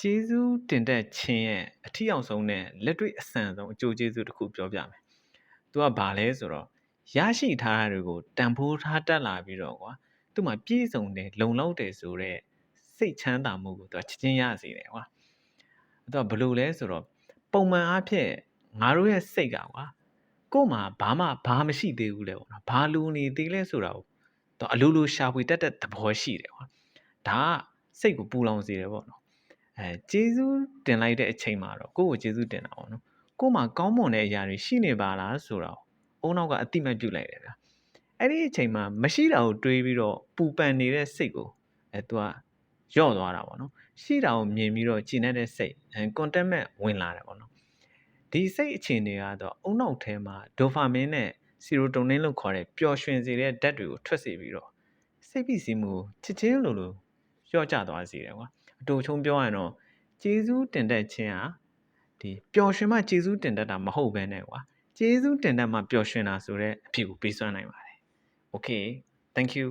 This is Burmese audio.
ကျေးဇူးတင်တဲ့ခြင်းရဲ့အထီးအောင်ဆုံးနဲ့လက်တွေ့အဆန်ဆုံးအကျိုးကျေးဇူးတစ်ခုပြောပြမယ်။ तू ကဘာလဲဆိုတော့ရရှိထားတာတွေကိုတန်ဖိုးထားတက်လာပြီးတော့ကွာသူ့မှာပြည့်စုံတယ်လုံလောက်တယ်ဆိုတော့စိတ်ချမ်းသာမှုကို तू ချက်ချင်းရစေတယ်ကွာ။ तू ကဘယ်လိုလဲဆိုတော့ပုံမှန်အားဖြင့်ငါတို့ရဲ့စိတ်ကကွာကို့မှာဘာမရှိသေးဘူးလဲပေါ့နော်။ဘာလိုနေသေးလဲဆိုတာကို तू အလိုလိုရှာဖွေတတ်တဲ့သဘောရှိတယ်ကွာ။ဒါကစိတ်ကိုပူလောင်စေတယ်ပေါ့နော်။ကျေးဇူးတင်လိုက်တဲ့အချိန်မှာတော့ကိုယ့်ကိုကျေးဇူးတင်တာပေါ့နော်။ကို့မှာကောင်းမွန်တဲ့အရာတွေရှိနေပါလားဆိုတော့အုံနောက်ကအတိမတ်ပြုတ်လိုက်တယ်ဗျာ။အဲ့ဒီအချိန်မှာမရှိတာကိုတွေးပြီးတော့ပူပန်နေတဲ့စိတ်ကိုतू ကယော့သွားတာပေါ့နော်။ရှိတာကိုမြင်ပြီးတော့ကျဉ်တဲ့စိတ်contentment ဝင်လာတယ်ပေါ့နော်။ဒီစိတ်အခြေအနေကတော့အုံနောက်ထဲမှာဒိုဖာမင်းနဲ့ဆီရိုတိုနင်းလို့ခေါ်တဲ့ပျော်ရွှင်စေတဲ့ဓာတ်တွေကိုထွက်စေပြီးတော့စိတ်ဖိစီးမှုကိုချက်ချင်းလိုလျော့ကျသွားစေတယ်ကွာ။အတူချုံပြောရရင်တော့ကျေးဇူးတင်တဲ့ခြင်းဟာဒီပျော်ရွှင်မှကျေးဇူးတင်တတ်တာမဟုတ်ဘဲနဲ့ကွာကျေးဇူးတင်တတ်မှပျော်ရွှင်တာဆိုတဲ့အဖြစ်ကိုပေးစွမ်းနိုင်ပါတယ်။ Okay, thank you